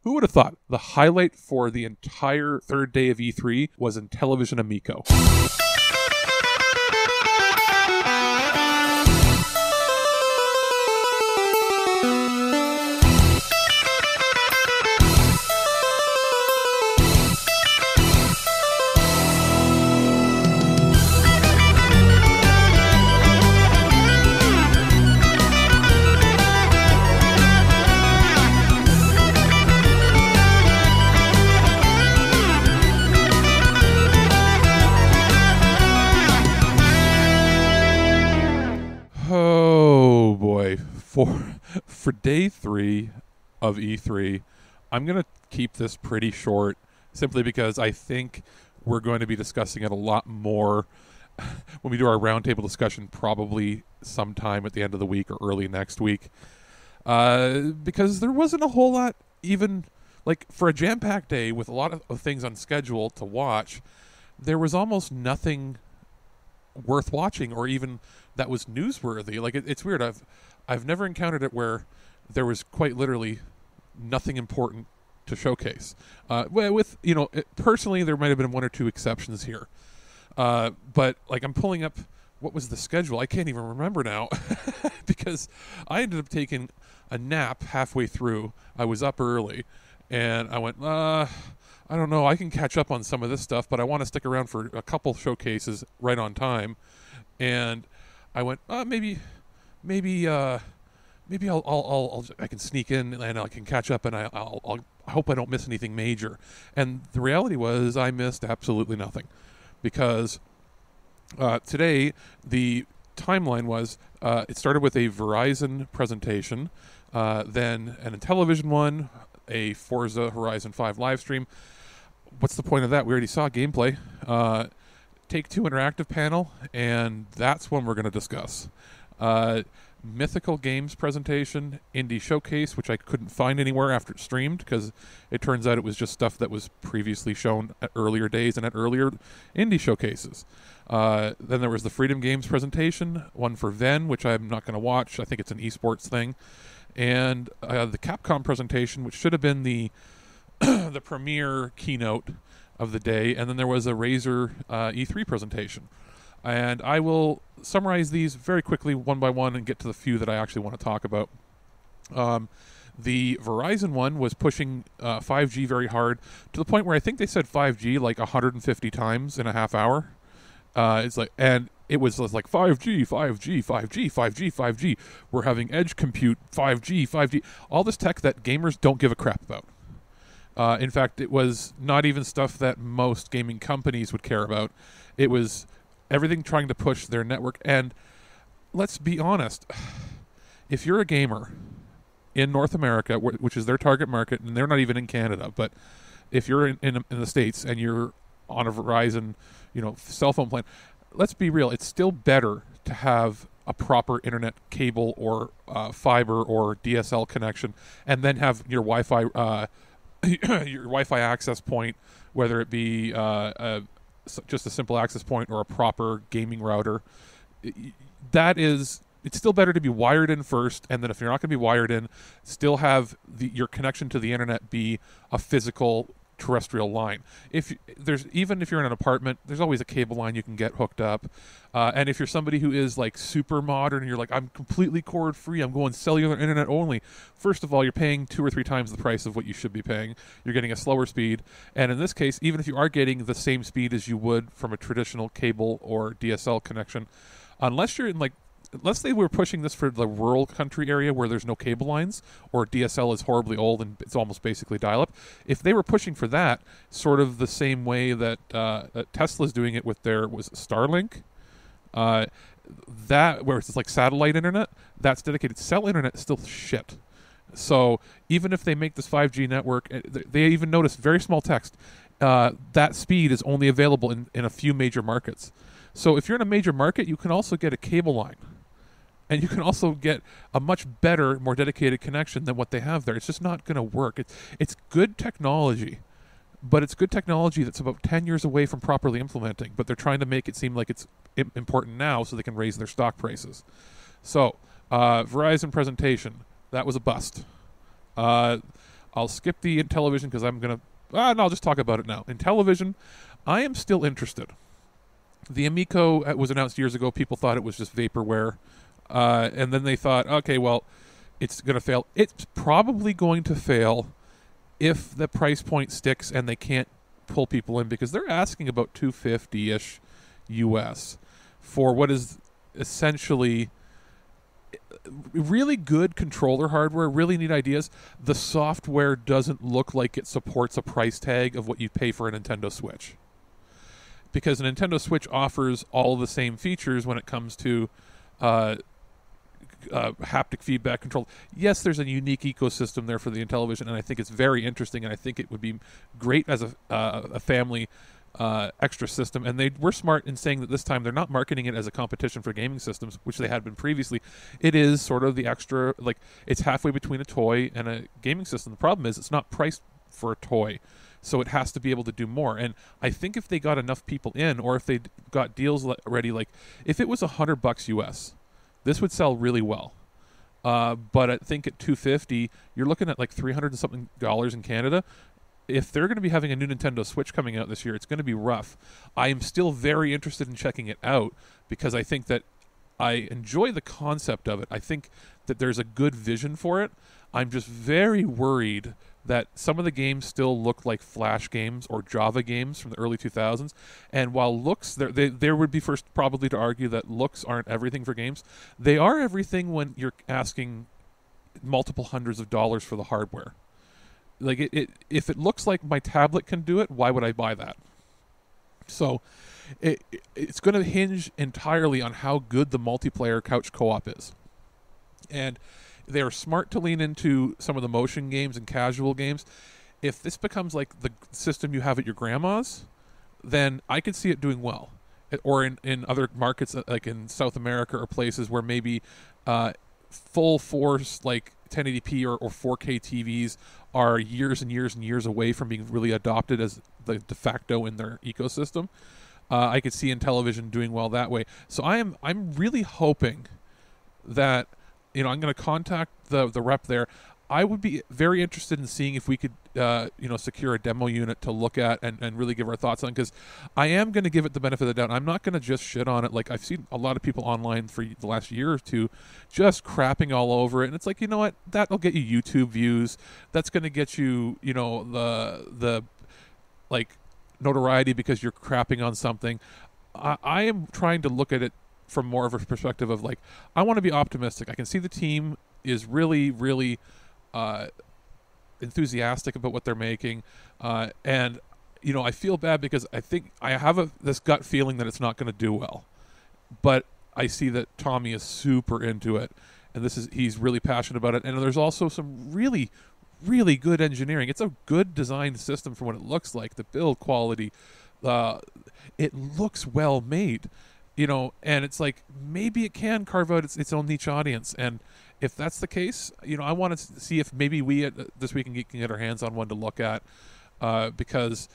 Who would have thought the highlight for the entire third day of E3 was Intellivision Amico? Oh boy, for day 3 of E3, I'm going to keep this pretty short simply because I think we're going to be discussing it a lot more when we do our roundtable discussion, probably sometime at the end of the week or early next week. Because there wasn't a whole lot, even like for a jam-packed day with a lot of things on schedule to watch, there was almost nothing worth watching or even that was newsworthy. Like it's weird. I've never encountered it where there was quite literally nothing important to showcase. With personally, there might have been one or two exceptions here. But like I'm pulling up what was the schedule. I can't even remember now because I ended up taking a nap halfway through. I was up early and I went, I don't know. I can catch up on some of this stuff, but I want to stick around for a couple showcases right on time. And I went, maybe I can sneak in and I can catch up, and I hope I don't miss anything major. And the reality was I missed absolutely nothing, because today the timeline was it started with a Verizon presentation, then an Intellivision one, a Forza Horizon 5 live stream. What's the point of that? We already saw gameplay. Take-Two Interactive panel, and that's one we're going to discuss. Mythical Games presentation, Indie Showcase, which I couldn't find anywhere after it streamed because it turns out it was just stuff that was previously shown at earlier days and at earlier Indie Showcases. Then there was the Freedom Games presentation, one for Ven, which I'm not going to watch. I think it's an esports thing. And the Capcom presentation, which should have been the the premiere keynote of the day. And then there was a Razer E3 presentation. And I will summarize these very quickly one by one and get to the few that I actually want to talk about. The Verizon one was pushing 5G very hard to the point where I think they said 5G like 150 times in a half hour. It's like, and it was like 5G, 5G, 5G, 5G, 5G. We're having edge compute, 5G, 5G. All this tech that gamers don't give a crap about. In fact, it was not even stuff that most gaming companies would care about. It was everything trying to push their network. And let's be honest, if you're a gamer in North America, which is their target market, and they're not even in Canada, but if you're in the States and you're on a Verizon, cell phone plan, let's be real, it's still better to have a proper internet cable or fiber or DSL connection, and then have your Wi-Fi your Wi-Fi access point, whether it be just a simple access point or a proper gaming router. It's still better to be wired in first, and then if you're not going to be wired in, still have your connection to the internet be a physical terrestrial line. Even if you're in an apartment, there's always a cable line you can get hooked up. And if you're somebody who is like super modern and you're like, I'm completely cord free, I'm going cellular internet only, first of all, you're paying 2 or 3 times the price of what you should be paying. You're getting a slower speed. And in this case, even if you are getting the same speed as you would from a traditional cable or DSL connection, unless they were pushing this for the rural country area where there's no cable lines or DSL is horribly old and it's almost basically dial-up. If they were pushing for that, sort of the same way that Tesla's doing it with their Starlink, that where it's like satellite internet, that's dedicated. Cell internet is still shit. So even if they make this 5G network, they even notice very small text, that speed is only available in a few major markets. So if you're in a major market, you can also get a cable line. And you can also get a much better, more dedicated connection than what they have there. It's just not going to work. It's good technology, but it's good technology that's about 10 years away from properly implementing. But they're trying to make it seem like it's important now so they can raise their stock prices. So, Verizon presentation, that was a bust. I'll skip the Intellivision because I'm going to... no, I'll just talk about it now. Intellivision, I am still interested. The Amico was announced years ago. People thought it was just vaporware. And then they thought, okay, well, it's going to fail. It's probably going to fail if the price point sticks and they can't pull people in, because they're asking about $250-ish US for what is essentially really good controller hardware, really neat ideas. The software doesn't look like it supports a price tag of what you pay for a Nintendo Switch, because a Nintendo Switch offers all of the same features when it comes to haptic feedback control. Yes, there's a unique ecosystem there for the Intellivision, and I think it's very interesting, and I think it would be great as a family extra system. And they were smart in saying that this time they're not marketing it as a competition for gaming systems, which they had been previously. It is sort of the extra, like, it's halfway between a toy and a gaming system. The problem is it's not priced for a toy, so it has to be able to do more. And I think if they got enough people in, or if they got deals ready, like if it was $100 US, this would sell really well. But I think at $250, you're looking at like $300 and something in Canada. If they're going to be having a new Nintendo Switch coming out this year, it's going to be rough. I am still very interested in checking it out because I think that I enjoy the concept of it. I think that there's a good vision for it. I'm just very worried that some of the games still look like Flash games or Java games from the early 2000s. And while looks, there would be first probably to argue that looks aren't everything for games. They are everything when you're asking multiple hundreds of dollars for the hardware. Like if it looks like my tablet can do it, why would I buy that? So it's going to hinge entirely on how good the multiplayer couch co-op is. And they are smart to lean into some of the motion games and casual games. If this becomes like the system you have at your grandma's, then I could see it doing well. Or in other markets, like in South America or places where maybe full force, like 1080p or 4K TVs are years and years and years away from being really adopted as the de facto in their ecosystem. I could see Intellivision doing well that way. So I'm really hoping that, I'm going to contact the rep there. I would be very interested in seeing if we could, secure a demo unit to look at and really give our thoughts on, because I am going to give it the benefit of the doubt. I'm not going to just shit on it. Like, I've seen a lot of people online for the last year or two just crapping all over it. And it's like, you know what? That'll get you YouTube views. That's going to get you, the notoriety because you're crapping on something. I am trying to look at it from more of a perspective of, like, I want to be optimistic. I can see the team is really, really enthusiastic about what they're making, and I feel bad because I think I have this gut feeling that it's not going to do well, but I see that Tommy is super into it, and he's really passionate about it. And there's also some really, really good engineering. It's a good designed system for what it looks like. The build quality, it looks well made, and it's like maybe it can carve out its own niche audience. And if that's the case, I want to see if maybe we at This Week in Geek can get our hands on one to look at, because,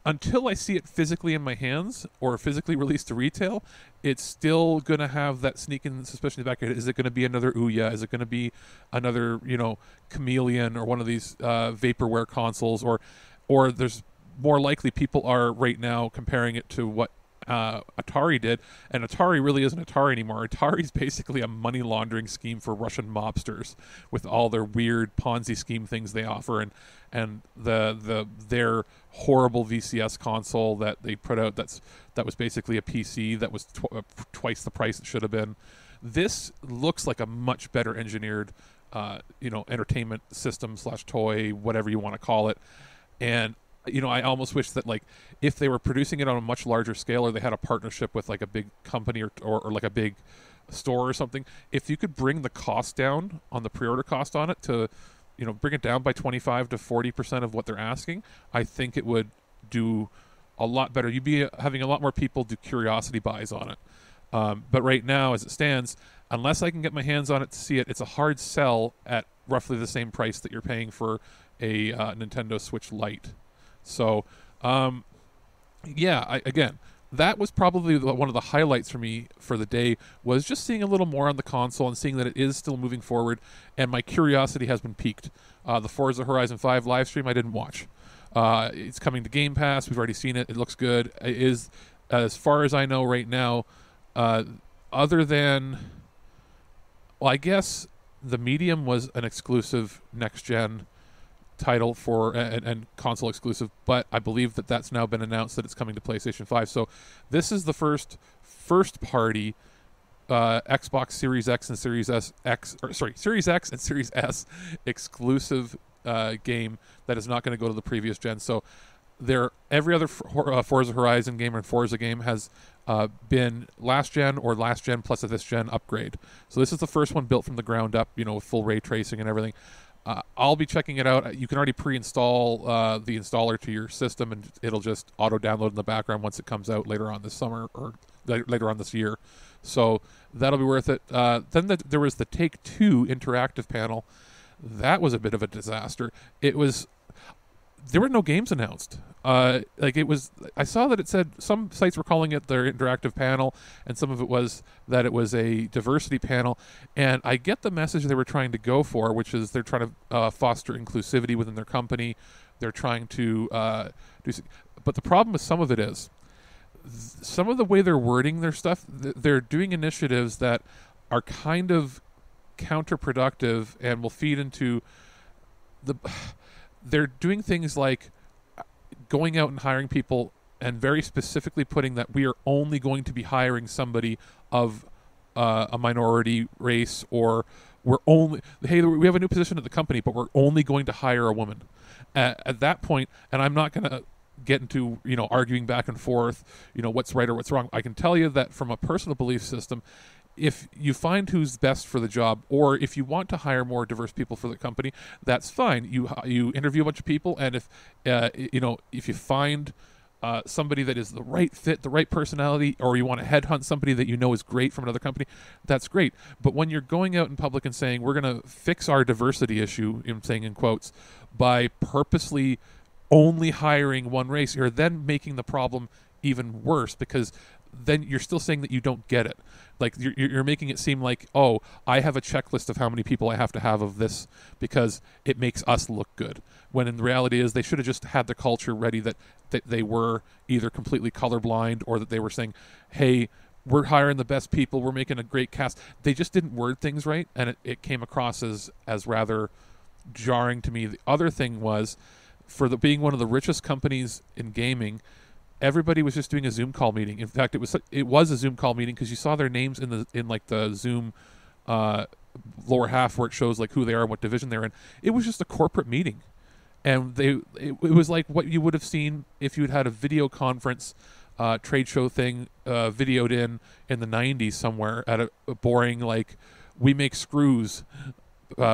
until I see it physically in my hands or physically released to retail, it's still going to have that sneaking suspicion in the back of it. Is it going to be another Ouya? Is it going to be another, Chameleon or one of these vaporware consoles? Or there's more likely people are right now comparing it to what Atari did, and Atari really isn't Atari anymore. Atari's basically a money laundering scheme for Russian mobsters with all their weird Ponzi scheme things they offer, and their horrible VCS console that they put out that was basically a PC that was twice the price it should have been. This looks like a much better engineered entertainment system / toy, whatever you want to call it. And I almost wish that, like, if they were producing it on a much larger scale, or they had a partnership with like a big company or like a big store or something, if you could bring the cost down on the pre-order cost on it to, bring it down by 25 to 40% of what they're asking, I think it would do a lot better. You'd be having a lot more people do curiosity buys on it. But right now, as it stands, unless I can get my hands on it to see it, it's a hard sell at roughly the same price that you're paying for a Nintendo Switch Lite. So, again, that was probably one of the highlights for me for the day, was just seeing a little more on the console and seeing that it is still moving forward, and my curiosity has been piqued. The Forza Horizon 5 live stream I didn't watch. It's coming to Game Pass. We've already seen it. It looks good. It is, as far as I know right now, other than, well, I guess the Medium was an exclusive next-gen title for and console exclusive, but I believe that that's now been announced that it's coming to PlayStation 5. So this is the first party Xbox Series X and Series Series X and Series S exclusive game that is not going to go to the previous gen. So every other Forza Horizon game and Forza game has been last gen or last gen plus a this gen upgrade. So this is the first one built from the ground up, with full ray tracing and everything. I'll be checking it out. You can already pre-install the installer to your system, and it'll just auto-download in the background once it comes out later on this summer or later on this year. So that'll be worth it. Then there was the Take-Two interactive panel. That was a bit of a disaster. There were no games announced. I saw that it said some sites were calling it their interactive panel, and some of it was that it was a diversity panel. And I get the message they were trying to go for, which is they're trying to foster inclusivity within their company. They're trying to but the problem with some of it is some of the way they're wording their stuff. They're doing initiatives that are kind of counterproductive and will feed into they're doing things like going out and hiring people and very specifically putting that we are only going to be hiring somebody of a minority race, or we have a new position at the company, but we're only going to hire a woman. At that point, and I'm not going to get into arguing back and forth, what's right or what's wrong. I can tell you that from a personal belief system, if you find who's best for the job, or if you want to hire more diverse people for the company, that's fine. You interview a bunch of people, and if you find somebody that is the right fit, the right personality, or you want to headhunt somebody that is great from another company, that's great. But when you're going out in public and saying we're going to fix our diversity issue, I'm saying in quotes, by purposely only hiring one race, you're then making the problem even worse, because then you're still saying that you don't get it. Like you're making it seem like, oh, I have a checklist of how many people I have to have of this because it makes us look good. When in the reality is they should have just had the culture ready that they were either completely colorblind or that they were saying, hey, we're hiring the best people, we're making a great cast. They just didn't word things right, and it came across as rather jarring to me. The other thing was, being one of the richest companies in gaming, everybody was just doing a Zoom call meeting. In fact, it was a Zoom call meeting because you saw their names in the Zoom lower half where it shows like who they are and what division they're in. It was just a corporate meeting, and it was like what you would have seen if you'd had a video conference trade show thing videoed in the 90s somewhere at a boring like we make screws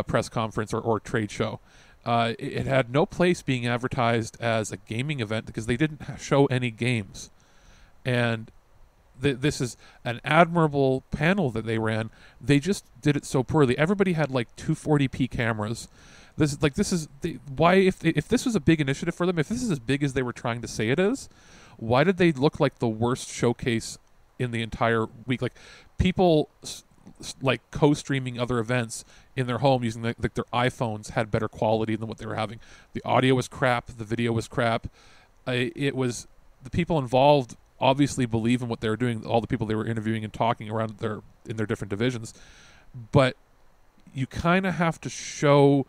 press conference or trade show. It had no place being advertised as a gaming event because they didn't show any games. And this is an admirable panel that they ran. They just did it so poorly. Everybody had like 240p cameras. Why if this was a big initiative for them, if this is as big as they were trying to say it is, why did they look like the worst showcase in the entire week? Like people like co-streaming other events in their home using their iPhones had better quality than what they were having. The audio was crap. The video was crap. It was the people involved obviously believe in what they were doing. All the people they were interviewing and talking around in their different divisions, but you kind of have to show.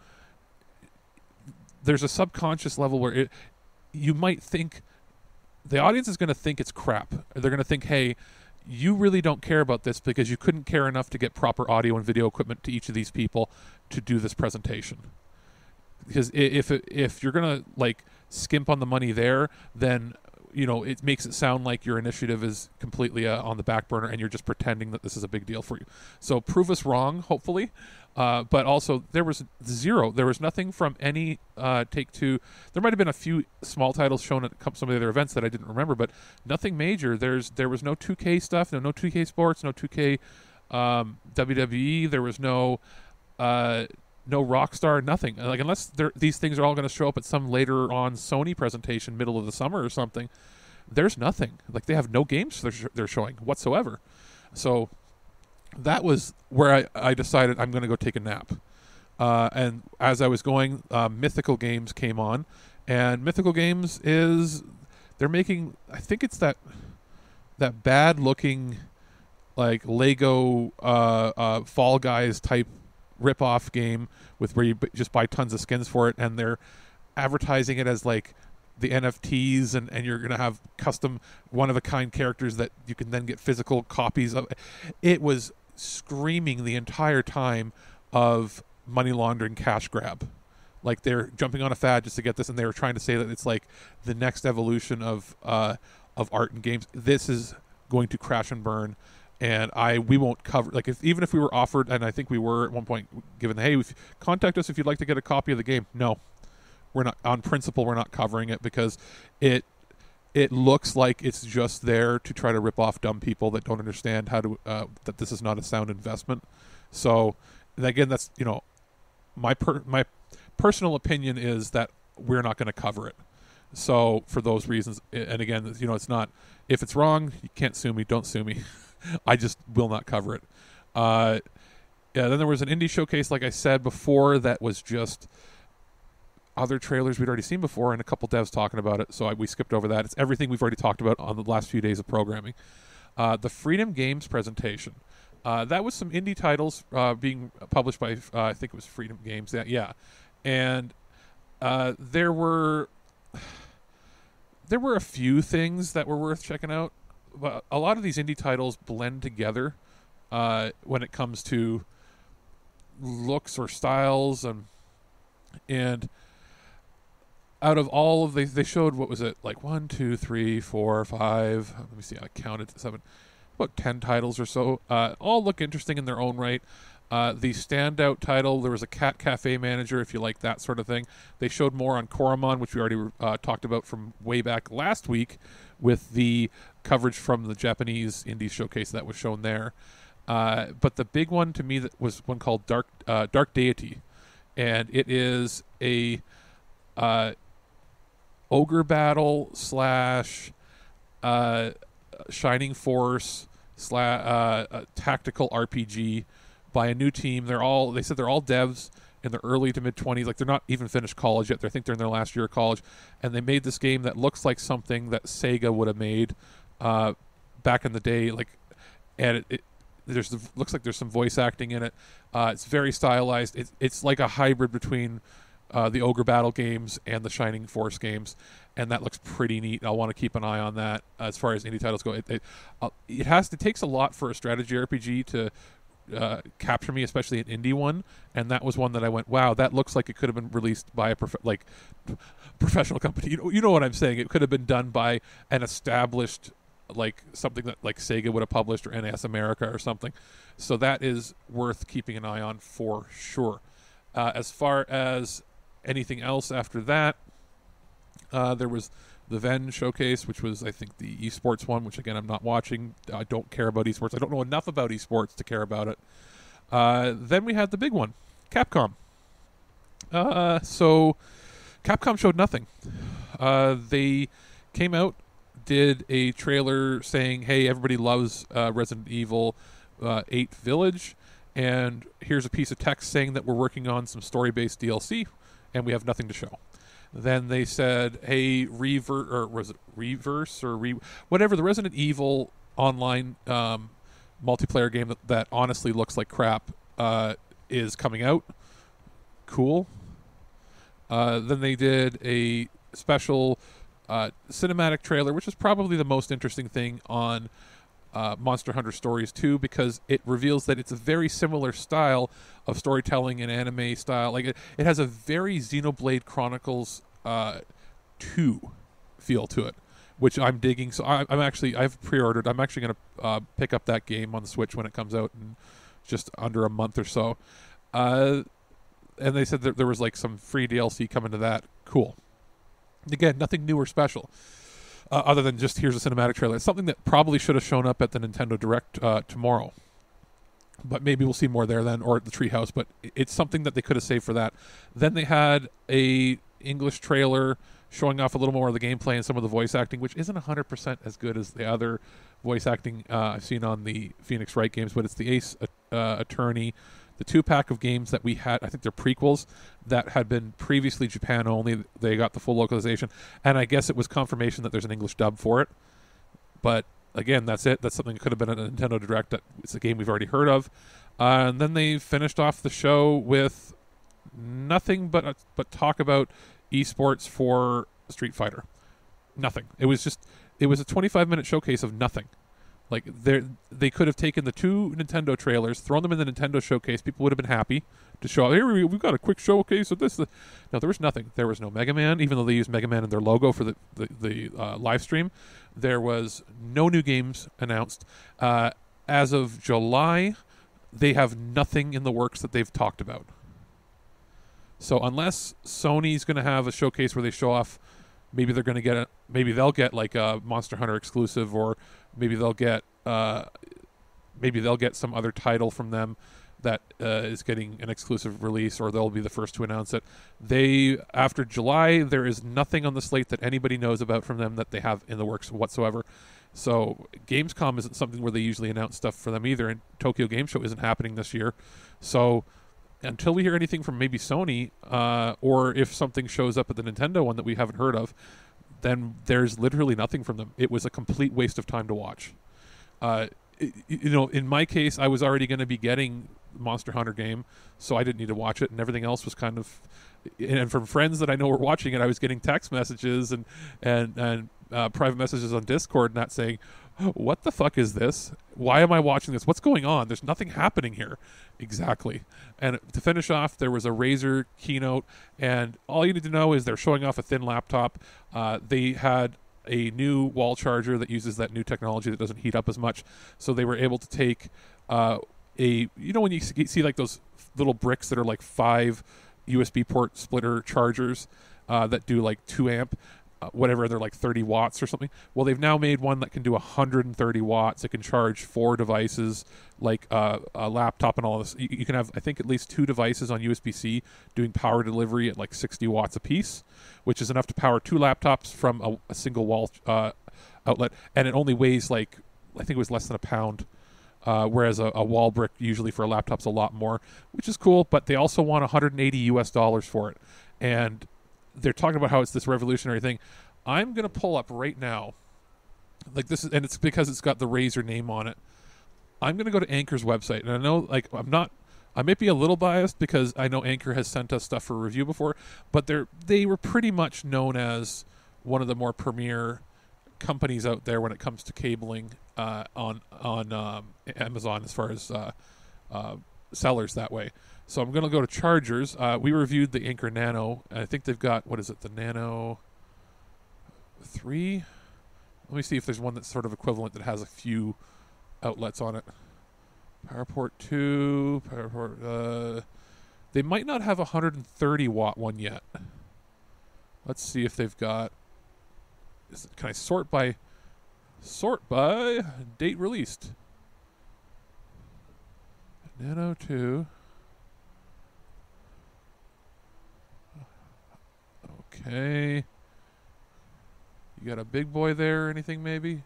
There's a subconscious level where you might think the audience is going to think it's crap. They're going to think, hey, you really don't care about this because you couldn't care enough to get proper audio and video equipment to each of these people to do this presentation. Because if you're going to like skimp on the money there, then it makes it sound like your initiative is completely on the back burner and you're just pretending that this is a big deal for you. So prove us wrong, hopefully. But also there was nothing from any Take-Two. There might have been a few small titles shown at some of the other events that I didn't remember, but nothing major. There was no 2K stuff, no 2K Sports, no 2K WWE. There was no Rockstar, nothing. Like unless these things are all going to show up at some later on Sony presentation, middle of the summer or something. there's nothing. Like, they have no games they're showing whatsoever. So that was where I decided I'm going to go take a nap. And as I was going, Mythical Games came on, and Mythical Games they're making, I think it's that bad looking, like Lego Fall Guys type rip-off game where you just buy tons of skins for it, and they're advertising it as like the NFTs, and you're going to have custom one-of-a-kind characters that you can then get physical copies of. It was screaming the entire time of money laundering cash grab. Like, they're jumping on a fad just to get this, and they were trying to say that it's like the next evolution of art and games. This is going to crash and burn, and we won't cover, like, even if we were offered, and I think we were at one point given, hey, contact us if you'd like to get a copy of the game. No, we're not, on principle, we're not covering it, because it looks like it's just there to try to rip off dumb people that don't understand how to that this is not a sound investment. So again, that's, my personal opinion is that we're not going to cover it. So for those reasons, and again, it's not, if it's wrong, you can't sue me, don't sue me. I just will not cover it. Yeah, then there was an indie showcase, like I said before, that was just other trailers we'd already seen before, and a couple devs talking about it, so we skipped over that. It's everything we've already talked about on the last few days of programming. The Freedom Games presentation. That was some indie titles being published by, I think it was Freedom Games. Yeah. And there were a few things that were worth checking out. But a lot of these indie titles blend together when it comes to looks or styles, and out of all of they showed, what was it, like 1, 2, 3, 4, 5. Let me see. I counted 7, about 10 titles or so. All look interesting in their own right. The standout title, there was a Cat Cafe Manager, if you like that sort of thing. They showed more on Coromon, which we already talked about from way back last week with the coverage from the Japanese indie showcase that was shown there. But the big one to me that was one called Dark Deity, and it is a ogre battle / Shining Force / tactical RPG by a new team. They said they're all devs in their early to mid 20s. Like, they're not even finished college yet. I think they're in their last year of college, and they made this game that looks like something that Sega would have made back in the day. Like, and it looks like there's some voice acting in it. It's very stylized. It's like a hybrid between the Ogre Battle games and the Shining Force games, and that looks pretty neat. I'll want to keep an eye on that as far as indie titles go. It takes a lot for a strategy RPG to capture me, especially an indie one, and that was one that I went, wow, that looks like it could have been released by a professional company. You know what I'm saying? It could have been done by an established, like something that like Sega would have published, or NAS America or something. So that is worth keeping an eye on for sure. As far as anything else after that, there was the Venn showcase, which was, I think, the esports one, which again I'm not watching. I don't care about esports. I don't know enough about esports to care about it. Then we had the big one, Capcom. So Capcom showed nothing. They came out, did a trailer saying, hey, everybody loves Resident Evil 8 Village, and here's a piece of text saying that we're working on some story-based DLC, and we have nothing to show. Then they said, hey, whatever, the Resident Evil online multiplayer game that honestly looks like crap is coming out. Cool. Then they did a special cinematic trailer, which is probably the most interesting thing on Monster Hunter Stories 2, because it reveals that it's a very similar style of storytelling and anime style. Like it has a very Xenoblade Chronicles 2 feel to it, which I'm digging. So I've pre-ordered. I'm actually going to pick up that game on the Switch when it comes out in just under a month or so. And they said that there was like some free DLC coming to that. Cool. Again, nothing new or special. Other than just here's a cinematic trailer. It's something that probably should have shown up at the Nintendo Direct tomorrow. But maybe we'll see more there then, or at the Treehouse. But it's something that they could have saved for that. Then they had a English trailer showing off a little more of the gameplay and some of the voice acting, which isn't 100% as good as the other voice acting I've seen on the Phoenix Wright games, but it's the Ace Attorney, the 2-pack of games that we had. I think they're prequels that had been previously Japan only. They got the full localization, and I guess it was confirmation that there's an English dub for it. But again, that's it. That's something that could have been a Nintendo Direct. That it's a game we've already heard of. And then they finished off the show with nothing but talk about esports for Street Fighter. Nothing. It was a 25-minute showcase of nothing. Like they could have taken the 2 Nintendo trailers, thrown them in the Nintendo showcase. People would have been happy to show. Here we've got a quick showcase of this. No, there was nothing. There was no Mega Man, even though they used Mega Man in their logo for the live stream. There was no new games announced. As of July, they have nothing in the works that they've talked about. So unless Sony's going to have a showcase where they show off, maybe they're going to get maybe they'll get like a Monster Hunter exclusive, or maybe they'll get some other title from them that is getting an exclusive release, or they'll be the first to announce it. After July, there is nothing on the slate that anybody knows about from them that they have in the works whatsoever. So Gamescom isn't something where they usually announce stuff for them either, and Tokyo Game Show isn't happening this year. So until we hear anything from maybe Sony, or if something shows up at the Nintendo one that we haven't heard of, then there's literally nothing from them. It was a complete waste of time to watch. In my case, I was already going to be getting Monster Hunter game, so I didn't need to watch it, and everything else was kind of. And from friends that I know were watching it, I was getting text messages and private messages on Discord, and that saying, "What the fuck is this? Why am I watching this? What's going on? There's nothing happening here." Exactly. And to finish off, there was a Razer keynote, and all you need to know is they're showing off a thin laptop. They had a new wall charger that uses that new technology that doesn't heat up as much. So they were able to take when you see like those little bricks that are like 5 USB port splitter chargers that do like 2 amp, whatever, they're like 30 watts or something. Well, they've now made one that can do 130 watts. It can charge 4 devices, like a laptop and all this. You can have, I think, at least 2 devices on USB-C doing power delivery at like 60 watts a piece, which is enough to power 2 laptops from a single wall outlet. And it only weighs like, I think it was less than a pound. Whereas a wall brick usually for a laptop's a lot more, which is cool. But they also want $180 for it. And they're talking about how it's this revolutionary thing. I'm going to pull up right now, like this is, and it's because it's got the Razer name on it. I'm going to go to Anker's website, and I know, like, I might be a little biased because I know Anker has sent us stuff for review before, but they were pretty much known as one of the more premier companies out there when it comes to cabling on Amazon as far as sellers that way. So I'm going to go to chargers. We reviewed the Anker Nano. I think they've got, what is it, the Nano 3? Let me see if there's one that's sort of equivalent that has a few outlets on it. PowerPort 2. They might not have a 130 watt one yet. Let's see if they've got. Can I sort by date released? Nano 2. Okay. You got a big boy there or anything maybe?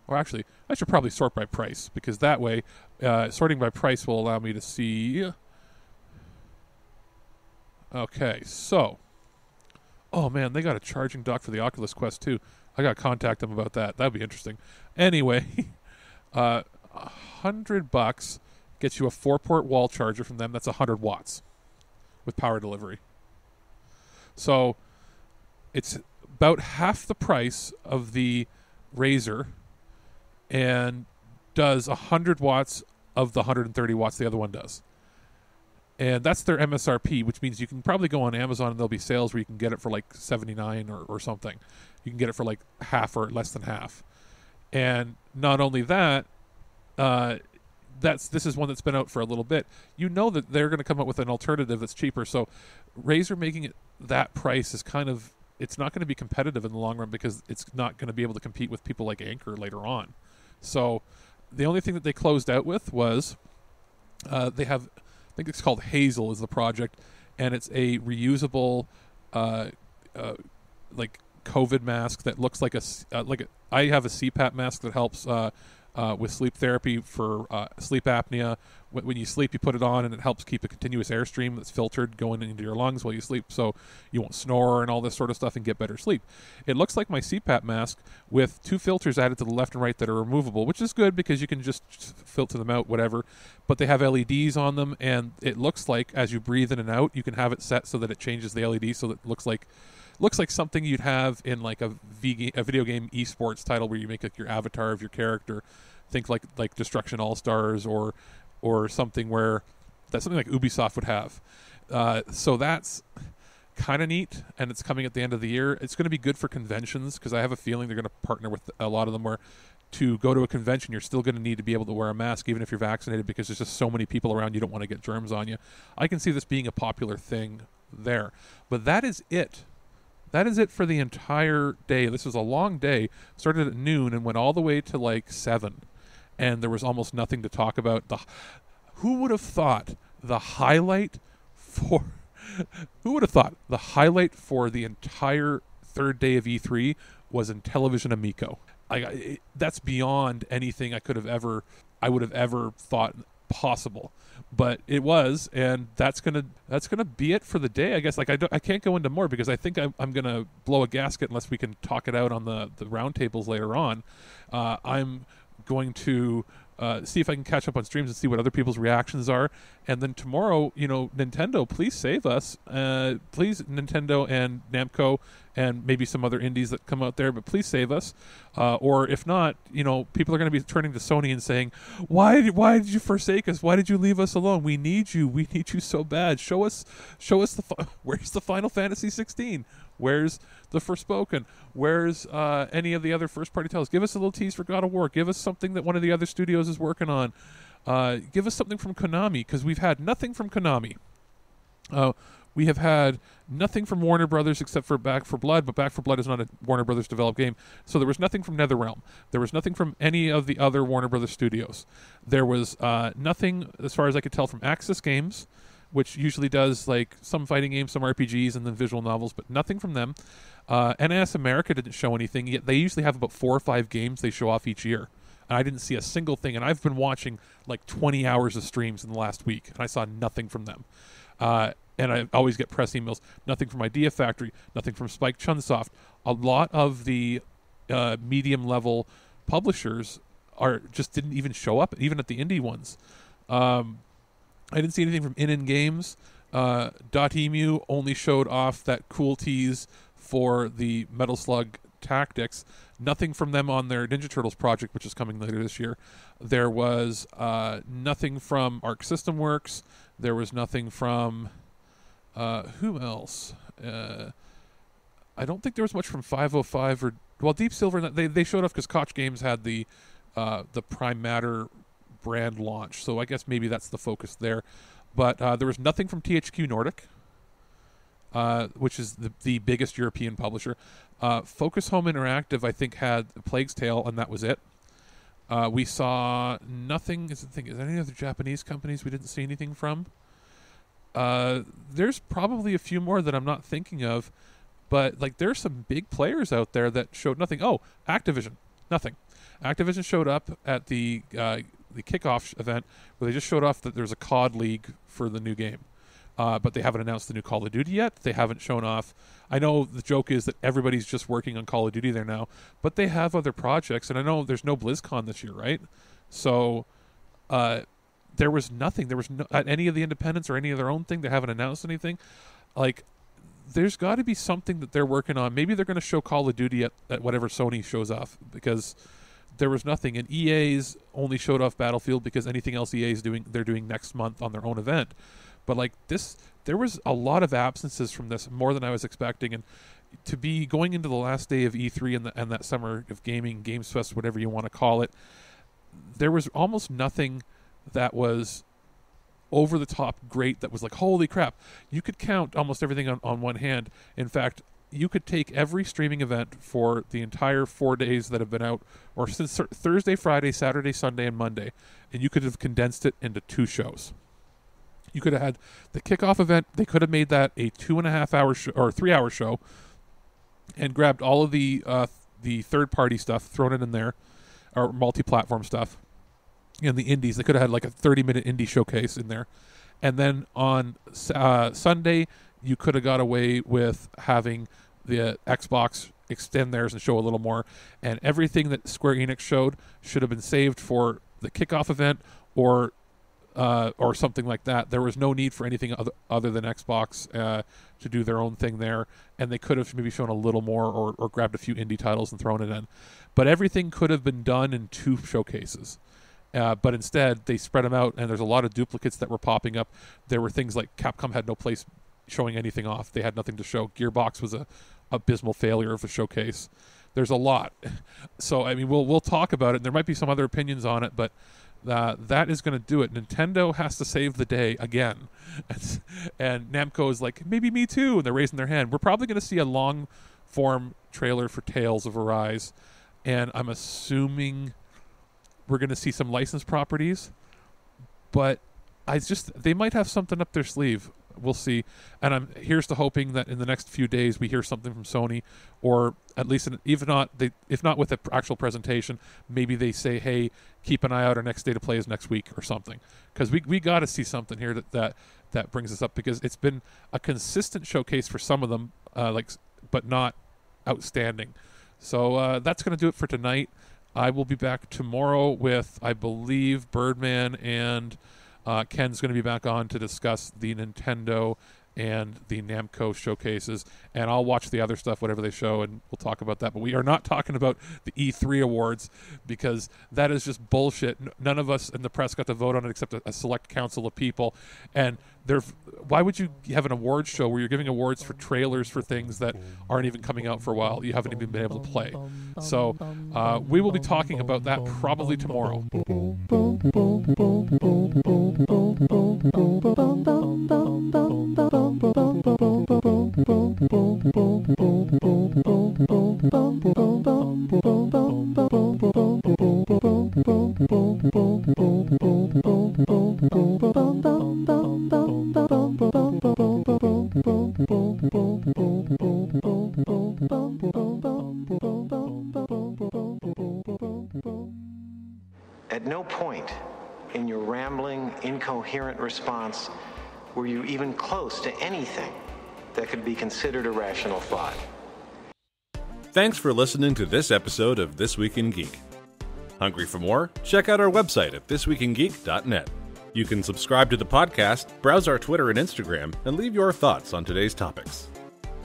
Or actually, I should probably sort by price, because that way, sorting by price will allow me to see. Okay, so. Oh man, they got a charging dock for the Oculus Quest 2. I got to contact them about that. That'd be interesting. Anyway, $100 gets you a 4-port wall charger from them. That's 100 watts with power delivery. So it's about half the price of the Razer and does 100 watts of the 130 watts the other one does. And that's their MSRP, which means you can probably go on Amazon and there'll be sales where you can get it for like $79 or something. You can get it for like half or less than half. And not only that, this is one that's been out for a little bit. You know that they're going to come up with an alternative that's cheaper. So Razer making it that price is kind of, it's not going to be competitive in the long run, because it's not going to be able to compete with people like Anker later on. So the only thing that they closed out with was they have, I think it's called Hazel is the project, and it's a reusable, like COVID mask that looks like I have a CPAP mask that helps with sleep therapy for sleep apnea. When you sleep, you put it on, and it helps keep a continuous airstream that's filtered going into your lungs while you sleep, so you won't snore and all this sort of stuff and get better sleep. It looks like my CPAP mask with 2 filters added to the left and right that are removable, which is good because you can just filter them out, whatever. But they have LEDs on them, and it looks like as you breathe in and out, you can have it set so that it changes the LED so that it looks like something you'd have in like a video game esports title where you make like your avatar of your character. Think like Destruction All Stars or something where that's something like Ubisoft would have. So that's kind of neat, and it's coming at the end of the year. It's going to be good for conventions because I have a feeling they're going to partner with a lot of them where to go to a convention you're still going to need to be able to wear a mask even if you're vaccinated because there's just so many people around you don't want to get germs on you. I can see this being a popular thing there. But that is it. That is it for the entire day. This was a long day. Started at noon and went all the way to like 7. And there was almost nothing to talk about. Who would have thought the highlight for the entire third day of E3 was Intellivision Amico? That's beyond anything I would have ever thought possible. But it was, and that's gonna be it for the day, I guess. Like I can't go into more because I think I'm gonna blow a gasket unless we can talk it out on the roundtables later on. I'm going to see if I can catch up on streams and see what other people's reactions are. And then tomorrow, Nintendo, please save us. Please, Nintendo and Namco and maybe some other indies that come out there, but please save us. Or if not, people are going to be turning to Sony and saying, why did you forsake us? Why did you leave us alone? We need you. We need you so bad. Show us where's the Final Fantasy 16? Where's the Forspoken? Where's any of the other first-party titles? Give us a little tease for God of War. Give us something that one of the other studios is working on. Give us something from Konami, because we've had nothing from Konami. We have had nothing from Warner Brothers except for Back 4 Blood, but Back 4 Blood is not a Warner Brothers developed game. So there was nothing from NetherRealm. There was nothing from any of the other Warner Brothers studios. There was nothing, as far as I could tell, from Axis Games, which usually does like some fighting games, some RPGs, and then visual novels, but nothing from them. NAS America didn't show anything, yet they usually have about 4 or 5 games they show off each year. And I didn't see a single thing, and I've been watching like 20 hours of streams in the last week, and I saw nothing from them. And I always get press emails, nothing from Idea Factory, nothing from Spike Chunsoft. A lot of the medium-level publishers just didn't even show up, even at the indie ones. I didn't see anything from In Games. Dotemu only showed off that cool tease for the Metal Slug Tactics. Nothing from them on their Ninja Turtles project, which is coming later this year. There was nothing from Arc System Works. There was nothing from... who else? I don't think there was much from 505 or... Well, Deep Silver, they showed off because Koch Games had the Prime Matter brand launch, so I guess maybe that's the focus there. But there was nothing from THQ Nordic, which is the biggest European publisher. Focus Home Interactive, I think, had Plague's Tale, and that was it. We saw nothing. Is there any other Japanese companies we didn't see anything from? There's probably a few more that I'm not thinking of, but like there's some big players out there that showed nothing. Oh, Activision, nothing. Activision showed up at the kickoff event where they just showed off that there's a COD League for the new game. But they haven't announced the new Call of Duty yet. They haven't shown off. I know the joke is that everybody's just working on Call of Duty there now, but they have other projects, and I know there's no BlizzCon this year, right? So there was nothing. There was no, at any of the independents or any of their own thing. They haven't announced anything. Like, there's got to be something that they're working on. Maybe they're going to show Call of Duty at whatever Sony shows off, because there was nothing. And EA's only showed off Battlefield because anything else EA's doing, they're doing next month on their own event. But like this, there was a lot of absences from this, more than I was expecting. And to be going into the last day of E3 and that summer of gaming, Games Fest, whatever you want to call it, there was almost nothing that was over the top great that was like, holy crap. You could count almost everything on one hand. In fact, you could take every streaming event for the entire 4 days that have been out, or since Thursday, Friday, Saturday, Sunday, and Monday, and you could have condensed it into 2 shows. You could have had the kickoff event. They could have made that a 2.5 hour or 3 hour show, and grabbed all of the third party stuff, thrown it in there, or multi-platform stuff. And the indies, they could have had like a 30-minute indie showcase in there. And then on Sunday, you could have got away with having the Xbox extend theirs and show a little more. And everything that Square Enix showed should have been saved for the kickoff event or something like that. There was no need for anything other than Xbox to do their own thing there, and they could have maybe shown a little more or grabbed a few indie titles and thrown it in. But everything could have been done in 2 showcases. But instead, they spread them out, and there's a lot of duplicates that were popping up. There were things like Capcom had no place showing anything off. They had nothing to show. Gearbox was a abysmal failure of a showcase. There's a lot. So, I mean, we'll talk about it, and there might be some other opinions on it, but that is going to do it. Nintendo has to save the day again. And Namco is like, maybe me too, and they're raising their hand. We're probably going to see a long-form trailer for Tales of Arise, and I'm assuming we're going to see some licensed properties, but they might have something up their sleeve. We'll see. And here's to hoping that in the next few days we hear something from Sony, or at least if not with the actual presentation, maybe they say, hey, keep an eye out. Our next day to play is next week or something. Because we got to see something here that brings us up, because it's been a consistent showcase for some of them, but not outstanding. So that's going to do it for tonight. I will be back tomorrow with, I believe, Birdman, and Ken's going to be back on to discuss the Nintendo and the Namco showcases, and I'll watch the other stuff, whatever they show, and we'll talk about that. But we are not talking about the E3 awards, because that is just bullshit. None of us in the press got to vote on it except a select council of people. And why would you have an awards show where you're giving awards for trailers for things that aren't even coming out for a while, you haven't even been able to play? So we will be talking about that probably tomorrow. At no point in your rambling, incoherent response were you even close to anything that could be considered a rational thought. Thanks for listening to this episode of This Week in Geek. Hungry for more? Check out our website at thisweekingeek.net. You can subscribe to the podcast, browse our Twitter and Instagram, and leave your thoughts on today's topics.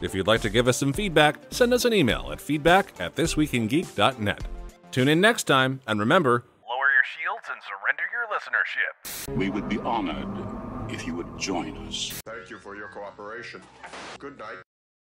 If you'd like to give us some feedback, send us an email at feedback@thisweekingeek.net. Tune in next time, and remember, lower your shields and surrender your listenership. We would be honored if you would join us. Thank you for your cooperation. Good night.